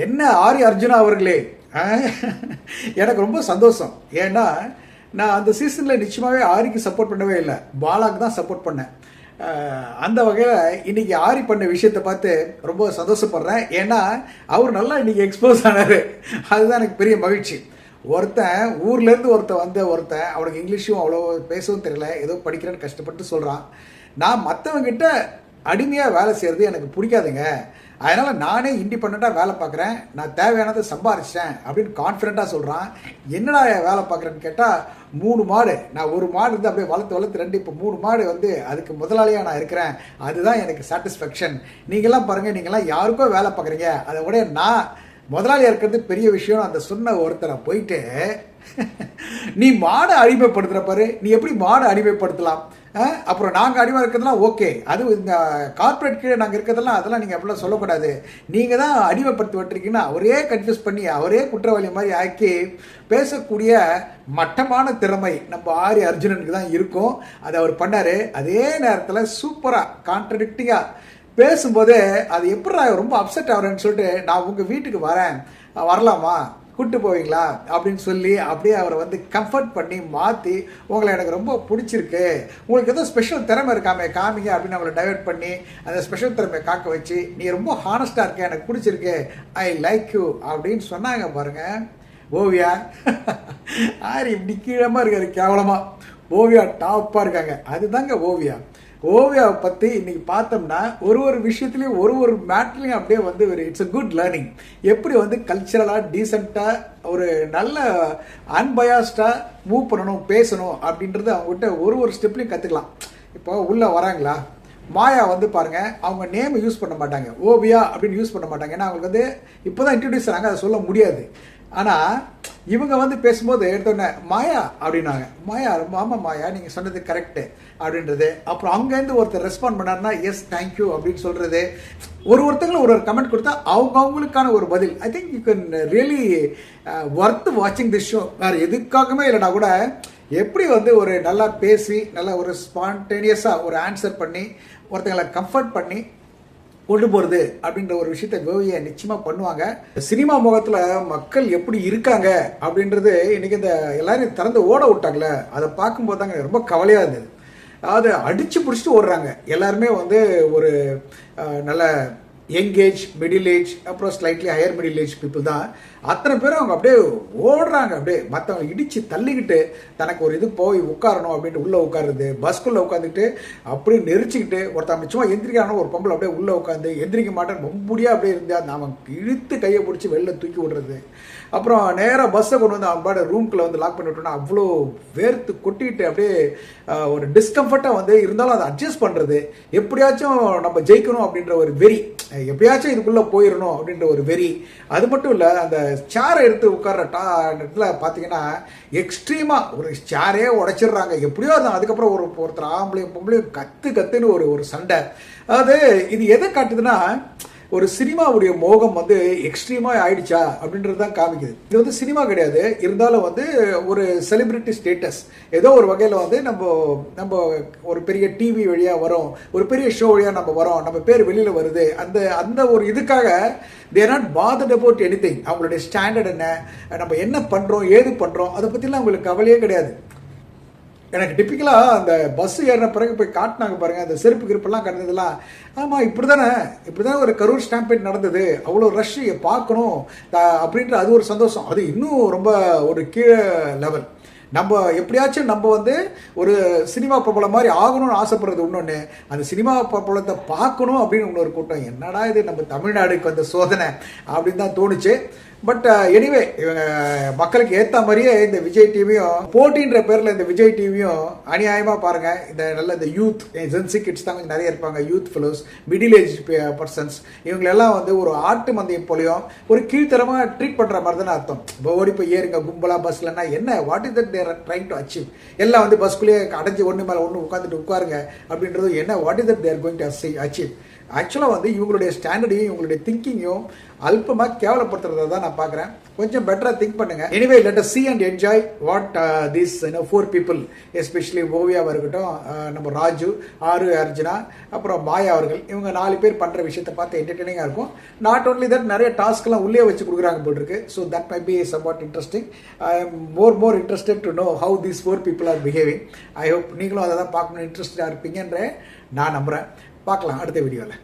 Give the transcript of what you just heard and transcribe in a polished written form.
என்ன ஆரி அர்ஜுனா அவர்களே, எனக்கு ரொம்ப சந்தோஷம். ஏன்னா நான் அந்த சீசனில் நிச்சயமாகவே ஆரிக்கு சப்போர்ட் பண்ணவே இல்லை, பாலாக்கு தான் சப்போர்ட் பண்ணேன். அந்த வகையில் இன்னைக்கு ஆரி பண்ண விஷயத்தை பார்த்து ரொம்ப சந்தோஷப்படுறேன். ஏன்னா அவர் நல்லா இன்னைக்கு எக்ஸ்போஸ் ஆனார், அதுதான் எனக்கு பெரிய மகிழ்ச்சி. ஒருத்தன் ஊர்லேருந்து ஒருத்தன் அவனுக்கு இங்கிலீஷும் அவ்வளோ பேசவும் தெரியல, ஏதோ படிக்கிறேன்னு கஷ்டப்பட்டு சொல்கிறான். நான் மற்றவங்கிட்ட அடிமையாக வேலை செய்கிறது எனக்கு பிடிக்காதுங்க, அதனால் நானே இண்டிபெண்ட்டாக வேலை பார்க்குறேன், நான் தேவையானதை சம்பாரிச்சிட்டேன் அப்படின்னு கான்ஃபிடென்ட்டாக சொல்கிறான். என்னடா வேலை பார்க்குறேன்னு கேட்டால் 3 மாடு, நான் 1 மாடு வந்து அப்படியே வளர்த்து 2, இப்போ 3 மாடு வந்து அதுக்கு முதலாளியாக நான் இருக்கிறேன், அதுதான் எனக்கு சாட்டிஸ்ஃபேக்ஷன். நீங்களாம் பாருங்கள், நீங்களாம் யாருக்கோ வேலை பார்க்குறீங்க, அதை விட நான் முதலாளியாக இருக்கிறது பெரிய விஷயம். அந்த சொன்ன ஒருத்தரை போயிட்டு நீ மாடை அடிமைப்படுத்துகிற பாரு, நீ எப்படி மாடை அடிமைப்படுத்தலாம், அப்புறம் நாங்கள் அடிமை இருக்கிறதுலாம் ஓகே, அது இந்த கார்பரேட் கீழே நாங்கள் இருக்கிறதெல்லாம் அதெல்லாம் நீங்கள் அப்படிலாம் சொல்லக்கூடாது, நீங்கள் தான் அடிமைப்படுத்தி விட்டுருக்கீங்கன்னா அவரே கன்ஃபியூஸ் பண்ணி அவரே குற்றவாளி மாதிரி ஆக்கி பேசக்கூடிய மட்டமான திறமை நம்ம ஆரி அர்ஜுனனுக்கு தான் இருக்கும். அதை அவர் பண்ணார். அதே நேரத்தில் சூப்பராக கான்ட்ரடிக்டிங்காக பேசும்போது அது எப்படி ரொம்ப அப்செட் ஆகிறேன்னு சொல்லிட்டு, நான் உங்கள் வீட்டுக்கு வரலாமா, கூட்டு போவீங்களா அப்படின்னு சொல்லி அப்படியே அவரை வந்து கம்ஃபர்ட் பண்ணி மாற்றி, உங்களை எனக்கு ரொம்ப பிடிச்சிருக்கு, உங்களுக்கு ஏதோ ஸ்பெஷல் திறமை இருக்காமே காமிங்க அப்படின்னு அவங்களை டைவெர்ட் பண்ணி அந்த ஸ்பெஷல் திறமையை காக்க வச்சு, நீ ரொம்ப ஹானஸ்டாக இருக்க, எனக்கு பிடிச்சிருக்கு, ஐ லைக் யூ அப்படின்னு சொன்னாங்க பாருங்க. ஓவியா ஆரி இப்படி கீழமாக இருக்காரு, கேவலமாக. ஓவியா டாப்பாக இருக்காங்க. அதுதாங்க ஓவியா. ஓவியாவை பற்றி இன்னைக்கு பார்த்தோம்னா ஒரு விஷயத்துலையும் ஒரு மேட்லையும் அப்படியே வந்து ஒரு இட்ஸ் அ குட் லேர்னிங். எப்படி வந்து கல்ச்சரலாக டீசெண்டாக ஒரு நல்ல அன்பயாஸ்டாக மூவ் பண்ணணும், பேசணும் அப்படின்றது அவங்ககிட்ட ஒரு ஸ்டெப்லையும் கற்றுக்கலாம். இப்போ உள்ளே வராங்களா, மாயா வந்து பாருங்கள், அவங்க நேம் யூஸ் பண்ண மாட்டாங்க, ஓவியா அப்படின்னு யூஸ் பண்ண மாட்டாங்க. ஏன்னா அவங்களுக்கு வந்து இப்போ தான் இன்ட்ரடியூஸ் ஆனாங்க, அதை சொல்ல முடியாது. ஆனால் இவங்க வந்து பேசும்போது எடுத்தோடனே மாயா அப்படின்னாங்க. மாயா, ரொம்ப ஆமாம் மாயா, நீங்கள் சொன்னது கரெக்டு அப்படின்றது. அப்புறம் அங்கேருந்து ஒருத்தர் ரெஸ்பாண்ட் பண்ணாருன்னா எஸ் தேங்க்யூ அப்படின்னு சொல்கிறது. ஒருத்தங்களும் ஒரு கமெண்ட் கொடுத்தா அவங்களுக்கான ஒரு பதில். I think you can really worth வாட்சிங் திஸ் ஷோ. வேறு எதுக்காகவே இல்லைனா கூட எப்படி வந்து ஒரு நல்லா பேசி நல்லா ஒரு ஸ்பான்டேனியஸாக ஒரு ஆன்சர் பண்ணி ஒருத்தங்களை கம்ஃபர்ட் பண்ணி கொண்டு போகிறது அப்படின்ற ஒரு விஷயத்தை ஓவியா நிச்சயமாக பண்ணுவாங்க. சினிமா முகத்தில் மக்கள் எப்படி இருக்காங்க அப்படின்றது இன்றைக்கி இந்த எல்லாரையும் திறந்து ஓட விட்டாங்களே, அதை பார்க்கும்போது தாங்க ரொம்ப கவலையாக இருந்தது. அதாவது அடித்து பிடிச்சிட்டு ஓடுறாங்க எல்லாருமே வந்து ஒரு நல்ல யங் ஏஜ், மிடில் ஏஜ், அப்புறம் slightly higher middle age people தான். அத்தனை பேரும் அவங்க அப்படியே ஓடுறாங்க, அப்படியே மற்றவங்க இடித்து தள்ளிக்கிட்டு தனக்கு ஒரு இது போய் உட்காரணும் அப்படின்ட்டு உள்ளே உட்காருது. பஸ்குள்ளே உட்காந்துட்டு அப்படியே நெரிச்சிக்கிட்டு ஒருத்தன் மிச்சமாக எந்திரிக்கான ஒரு பொம்பளை அப்படியே உள்ளே உட்காந்து எந்திரிக்க மாட்டேன்னு ரொம்படியாக அப்படியே இருந்தால் அவன் இழுத்து கையை பிடிச்சி வெளில தூக்கி விடுறது. அப்புறம் நேராக பஸ்ஸை கொண்டு வந்து அவன் பாட ரூம்குள்ளே வந்து லாக் பண்ணி விட்டோன்னா அவ்வளோ வேர்த்து கொட்டிக்கிட்டு அப்படியே ஒரு டிஸ்கம்ஃபர்ட்டாக வந்து இருந்தாலும் அதை அட்ஜஸ்ட் பண்ணுறது, எப்படியாச்சும் நம்ம ஜெயிக்கணும் அப்படின்ற ஒரு வெறி, எப்படியாச்சும் இதுக்குள்ளே போயிடணும் அப்படின்ற ஒரு வெறி. அது மட்டும் இல்லை, அந்த சேரை எடுத்து உட்கார்ற இடத்துல பார்த்தீங்கன்னா எக்ஸ்ட்ரீமாக ஒரு சேரே உடைச்சிடுறாங்க எப்படியோ. அதுக்கப்புறம் ஒருத்தர் ஆம்பளையும் பொம்பளையும் கத்துன்னு ஒரு சண்டை. அதாவது இது எதை காட்டுதுன்னா ஒரு சினிமாவுடைய மோகம் வந்து எக்ஸ்ட்ரீமாக ஆயிடுச்சா அப்படின்றது தான் காமிக்குது. இது வந்து சினிமா கிடையாது, இருந்தாலும் வந்து ஒரு செலிபிரிட்டி ஸ்டேட்டஸ் ஏதோ ஒரு வகையில் வந்து நம்ம ஒரு பெரிய டிவி வழியாக வரோம், ஒரு பெரிய ஷோ வழியாக நம்ம வரோம், நம்ம பேர் வெளியில் வருது, அந்த ஒரு இதுக்காக they are not bothered about anything. அவங்களுடைய ஸ்டாண்டர்ட் என்ன, நம்ம என்ன பண்ணுறோம் ஏது பண்ணுறோம் அதை பற்றிலாம் அவங்களுக்கு கவலையே கிடையாது. எனக்கு டிப்பிக்கலாக அந்த பஸ் ஏறின பிறகு போய் காட்டினாங்க பாருங்கள், அந்த செருப்பு கிருப்பெல்லாம் கண்டதெல்லாம், ஆமாம் இப்படி தானே ஒரு கரூர் ஸ்டாம்பேட் நடந்தது, அவ்வளோ ரஷ்ஷு பார்க்கணும் அப்படின்ற அது ஒரு சந்தோஷம். அது இன்னும் ரொம்ப ஒரு கீழே லெவல். நம்ம எப்படியாச்சும் நம்ம வந்து ஒரு சினிமா பிரபலம் மாதிரி ஆகணும்னு ஆசைப்படுறது இன்னொன்று, அந்த சினிமா பிரபலத்தை பார்க்கணும் அப்படின்னு இன்னொரு கூட்டம். என்னடா இது நம்ம தமிழ்நாடுக்கு வந்த சோதனை அப்படின்னு தான் தோணுச்சு. பட் எனிவே இவங்க மக்களுக்கு ஏற்ற மாதிரியே இந்த விஜய் டிவியும் போட்டின்ற பேரில் இந்த விஜய் டிவியும் அநியாயமாக பாருங்கள். இந்த யூத் ஜென்சி கிட்ஸ் தான் கொஞ்சம் நிறைய இருப்பாங்க, youth fellows, middle age persons, இவங்களெல்லாம் வந்து ஒரு ஆட்டு மந்தையம் போலையும் ஒரு கீழ்த்தரமாக ட்ரீட் பண்ணுற மாதிரி தானே அர்த்தம். இப்போ ஓடி போய் ஏறுங்க கும்பலாக பஸ்லன்னா என்ன, what is that there trying to achieve, எல்லாம் வந்து பஸ்குள்ளேயே அடைஞ்சி ஒன்று மேலே ஒன்று உட்காருங்க அப்படின்றது என்ன, what is that they're going to achieve. ஆக்சுவலாக வந்து இவங்களுடைய ஸ்டாண்டர்டையும் இவங்களுடைய திங்கிங்கையும் அல்பமாக கேவலப்படுத்துறதை தான் நான் பார்க்குறேன். கொஞ்சம் பெட்டராக திங்க் பண்ணுங்க. Anyway let us see and enjoy what these 4 people, especially ஓவியாவாக இருக்கட்டும், நம்ம ராஜு, ஆரு அர்ஜுனா, அப்புறம் மாயா அவர்கள், இவங்க 4 பேர் பண்ணுற விஷயத்தை பார்த்து என்டர்டெய்னிங்காக இருக்கும். நாட் ஓன்லி தட், நிறைய டாஸ்க்லாம் உள்ளே வச்சு கொடுக்குறாங்க போல் இருக்கு. So that my B somewhat interesting. I am more interested to know how these 4 people R behaving. I hope நீங்களும் அதை தான் பார்க்கணும் இன்ட்ரெஸ்டாக இருப்பீங்கன்ற நான் நம்புகிறேன். பார்க்கலாம் அடுத்த வீடியோவில்.